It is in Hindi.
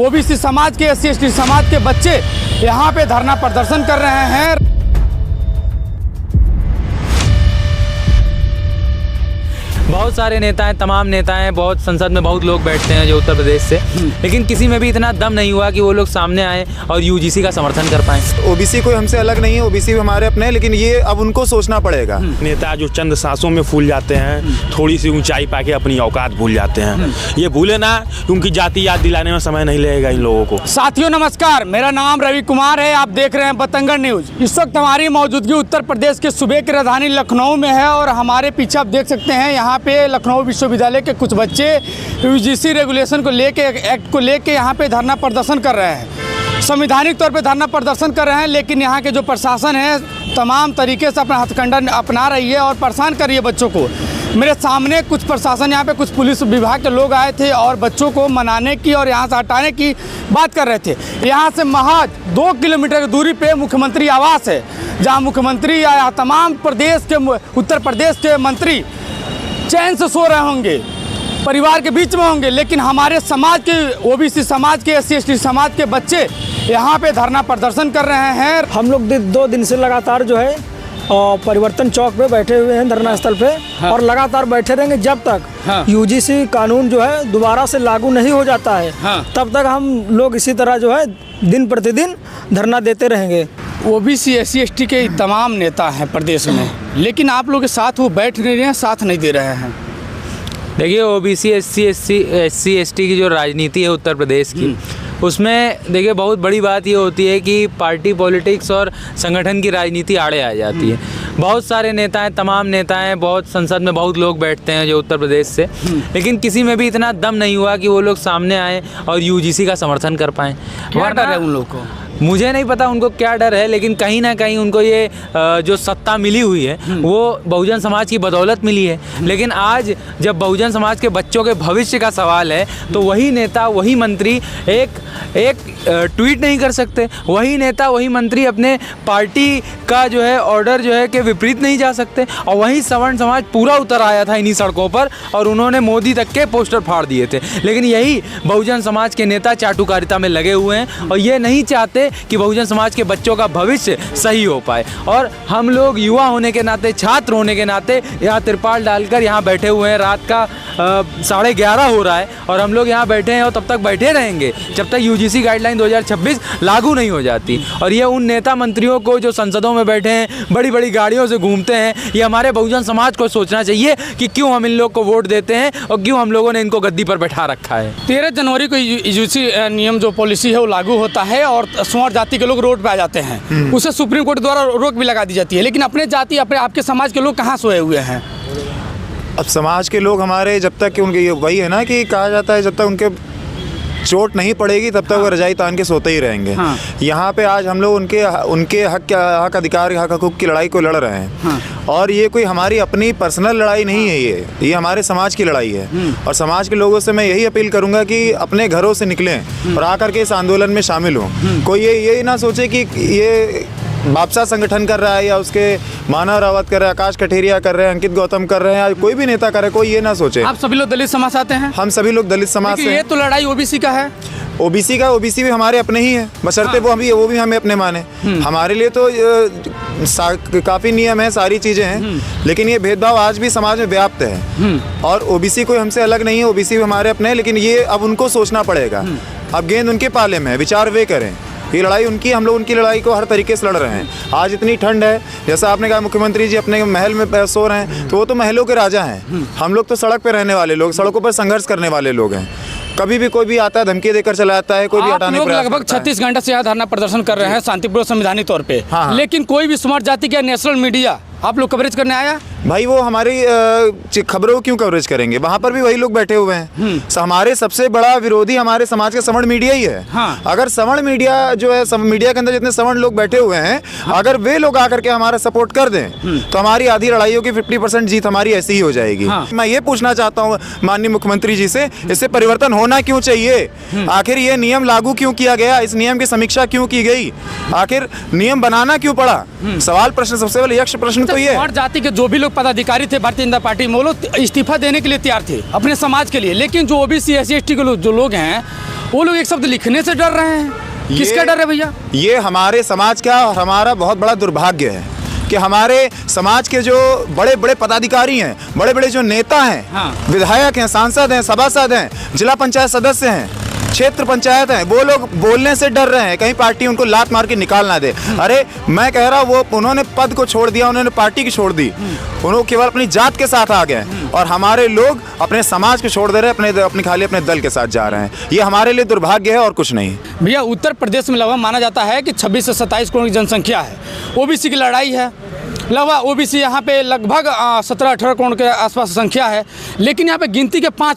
ओबीसी समाज के, SC ST समाज के बच्चे यहाँ पे धरना प्रदर्शन कर रहे हैं। बहुत सारे नेता हैं, तमाम नेता हैं, बहुत संसद में बहुत लोग बैठते हैं जो उत्तर प्रदेश से, लेकिन किसी में भी इतना दम नहीं हुआ कि वो लोग सामने आए और यूजीसी का समर्थन कर पाएं। ओबीसी कोई हमसे अलग नहीं है, ओबीसी भी हमारे अपने हैं, लेकिन ये अब उनको सोचना पड़ेगा। नेता जो चंद सांसों में फूल जाते हैं, थोड़ी सी ऊंचाई पाके अपनी औकात भूल जाते हैं। ये भूले ना, उनकी जाति याद दिलाने में समय नहीं लगेगा इन लोगों को। साथियों नमस्कार, मेरा नाम रवि कुमार है। आप देख रहे हैं बतंगड़ न्यूज। इस वक्त हमारी मौजूदगी उत्तर प्रदेश के सूबे की राजधानी लखनऊ में है और हमारे पीछे आप देख सकते हैं यहाँ पे लखनऊ विश्वविद्यालय के कुछ बच्चे यूजीसी रेगुलेशन को लेके, एक्ट को लेके यहाँ पे धरना प्रदर्शन कर रहे हैं। संवैधानिक तौर पे धरना प्रदर्शन कर रहे हैं, लेकिन यहाँ के जो प्रशासन है तमाम तरीके से अपना हथकंडा अपना रही है और परेशान कर रही है बच्चों को। मेरे सामने कुछ प्रशासन, यहाँ पे कुछ पुलिस विभाग के लोग आए थे और बच्चों को मनाने की और यहाँ से हटाने की बात कर रहे थे। यहाँ से महज 2 किलोमीटर की दूरी पे मुख्यमंत्री आवास है, जहाँ मुख्यमंत्री या तमाम प्रदेश के, उत्तर प्रदेश के मंत्री चैन से सो रहे होंगे, परिवार के बीच में होंगे, लेकिन हमारे समाज के, ओबीसी समाज के, SC ST समाज के बच्चे यहाँ पे धरना प्रदर्शन कर रहे हैं। हम लोग 2 दिन से लगातार जो है परिवर्तन चौक पे बैठे हुए हैं, धरना स्थल पे। हाँ। और लगातार बैठे रहेंगे जब तक यूजीसी कानून जो है दोबारा से लागू नहीं हो जाता है। हाँ। तब तक हम लोग इसी तरह जो है दिन प्रतिदिन धरना देते रहेंगे। ओबीसी SC ST के तमाम नेता हैं प्रदेश में, लेकिन आप लोग के साथ वो बैठ नहीं रहे हैं, साथ नहीं दे रहे हैं। देखिए, ओबीसी SC ST की जो राजनीति है उत्तर प्रदेश की, उसमें देखिए बहुत बड़ी बात ये होती है कि पार्टी पॉलिटिक्स और संगठन की राजनीति आड़े आ जाती है। बहुत सारे नेता हैं, तमाम नेता हैं, बहुत संसद में बहुत लोग बैठते हैं जो उत्तर प्रदेश से, लेकिन किसी में भी इतना दम नहीं हुआ कि वो लोग सामने आए और यूजीसी का समर्थन कर पाएँ। क्या डर है उन लोग को? मुझे नहीं पता उनको क्या डर है, लेकिन कहीं ना कहीं उनको ये जो सत्ता मिली हुई है वो बहुजन समाज की बदौलत मिली है। लेकिन आज जब बहुजन समाज के बच्चों के भविष्य का सवाल है तो वही नेता, वही मंत्री एक ट्वीट नहीं कर सकते, वही नेता, वही मंत्री अपने पार्टी का जो है ऑर्डर जो है के विपरीत नहीं जा सकते। और वही सवर्ण समाज पूरा उतर आया था इन्हीं सड़कों पर और उन्होंने मोदी तक के पोस्टर फाड़ दिए थे। लेकिन यही बहुजन समाज के नेता चाटुकारिता में लगे हुए हैं और ये नहीं चाहते कि बहुजन समाज के बच्चों का भविष्य सही हो पाए। और हम लोग युवा होने के नाते, छात्र होने के नाते यहाँ तिरपाल डालकर यहाँ बैठे हुए हैं। रात का 11:30 हो रहा है और हम लोग यहाँ बैठे हैं और तब तक बैठे रहेंगे जब तक यूजीसी गाइडलाइन 2026 लागू नहीं हो जाती। और ये उन नेता मंत्रियों को जो संसदों में बैठे हैं, बड़ी बड़ी गाड़ियों से घूमते हैं, ये हमारे बहुजन समाज को सोचना चाहिए कि क्यों हम इन लोग को वोट देते हैं और क्यों हम लोगों ने इनको गद्दी पर बैठा रखा है। 13 जनवरी को यूजीसी नियम जो पॉलिसी है वो लागू होता है और स्वर्ण जाति के लोग रोड पे आ जाते हैं। उसे सुप्रीम कोर्ट द्वारा रोक भी लगा दी जाती है, लेकिन अपने जाति, अपने आपके समाज के लोग कहाँ सोए हुए हैं? अब समाज के लोग हमारे, जब तक कि उनके, वही है ना कि कहा जाता है, जब तक उनके चोट नहीं पड़ेगी तब तक वो रजाई तान के सोते ही रहेंगे। हाँ। यहाँ पे आज हम लोग उनके हक अधिकार, हक हकूक़ की लड़ाई को लड़ रहे हैं। हाँ। और ये कोई हमारी अपनी पर्सनल लड़ाई नहीं है, ये हमारे समाज की लड़ाई है। और समाज के लोगों से मैं यही अपील करूँगा कि अपने घरों से निकलें और आकर के इस आंदोलन में शामिल हों। कोई ये ना सोचे कि ये बापसा संगठन कर रहा है या उसके मानव रावत कर रहे हैं, आकाश कठेरिया कर रहे हैं, अंकित गौतम कर रहे हैं, कोई भी नेता करे, कोई ये ना सोचे। आप सभी लोग दलित समाज से आते हैं? हम सभी लोग दलित समाज से। ये तो लड़ाई ओबीसी का है। ओबीसी भी हमारे अपने ही है, बशर्ते वो भी हमें अपने माने। हमारे लिए तो काफ़ी नियम है, सारी चीज़ें हैं, लेकिन ये भेदभाव आज भी समाज में व्याप्त है। और ओबीसी कोई हमसे अलग नहीं है, ओबीसी भी हमारे अपने हैं, लेकिन ये अब उनको सोचना पड़ेगा। अब गेंद उनके पाले में है, विचार वे करें। ये लड़ाई उनकी, हम लोग उनकी लड़ाई को हर तरीके से लड़ रहे हैं। आज इतनी ठंड है, जैसा आपने कहा मुख्यमंत्री जी अपने महल में सो रहे हैं, तो वो तो महलों के राजा हैं। हम लोग तो सड़क पे रहने वाले लोग, सड़कों पर संघर्ष करने वाले लोग हैं। कभी भी कोई भी आता है, धमकी देकर चला जाता है, कोई भी हटाने का प्रयास करता है। लगभग 36 घंटे से यहाँ धरना प्रदर्शन कर रहे हैं शांतिपूर्ण संवैधानिक तौर पे। हाँ। लेकिन कोई भी समाज जाति का नेशनल मीडिया आप लोग कवरेज करने आया? भाई वो हमारी खबरों क्यों कवरेज करेंगे? वहाँ पर भी वही लोग बैठे हुए हैं। हमारे सबसे बड़ा विरोधी हमारे समाज का सवर्ण मीडिया ही है। हाँ। अगर सवर्ण मीडिया जो है, मीडिया के अंदर जितने सवर्ण लोग बैठे हुए हैं, हाँ। अगर वे लोग आकर के हमारा सपोर्ट कर दें तो हमारी आधी लड़ाइयों की 50% जीत हमारी ऐसी ही हो जाएगी। हाँ। मैं ये पूछना चाहता हूँ माननीय मुख्यमंत्री जी से, इससे परिवर्तन होना क्यों चाहिए? आखिर ये नियम लागू क्यों किया गया? इस नियम की समीक्षा क्यों की गई? आखिर नियम बनाना क्यों पड़ा? सवाल प्रश्न, सबसे पहले यक्ष प्रश्न तो ये है। जाति के जो भी लोग पदाधिकारी थे भारतीय जनता पार्टी में, वो लोग इस्तीफा देने के लिए तैयार थे अपने समाज के लिए, लेकिन जो ओबीसी SC ST के जो लोग हैं वो लोग एक शब्द लिखने से डर रहे हैं। किसका डर है भैया? ये हमारे समाज का और हमारा बहुत बड़ा दुर्भाग्य है कि हमारे समाज के जो बड़े बड़े पदाधिकारी हैं, बड़े बड़े जो नेता हैं, हाँ। विधायक हैं, सांसद हैं, सभासद हैं, जिला पंचायत सदस्य हैं, क्षेत्र पंचायत हैं, वो लोग बोलने से डर रहे हैं कहीं पार्टी उनको लात मार के निकाल ना दे। अरे मैं कह रहा हूँ वो उन्होंने पद को छोड़ दिया, उन्होंने पार्टी की छोड़ दी, उन्होंने केवल अपनी जात के साथ आ गए और हमारे लोग अपने समाज को छोड़ दे रहे हैं, अपने खाली अपने दल के साथ जा रहे हैं। ये हमारे लिए दुर्भाग्य है और कुछ नहीं। भैया उत्तर प्रदेश में लगभग माना जाता है कि 26 से 27 करोड़ की जनसंख्या है। ओबीसी की लड़ाई है, लगभग ओबीसी यहाँ पे लगभग 17-18 करोड़ के आसपास संख्या है, लेकिन यहाँ पे गिनती के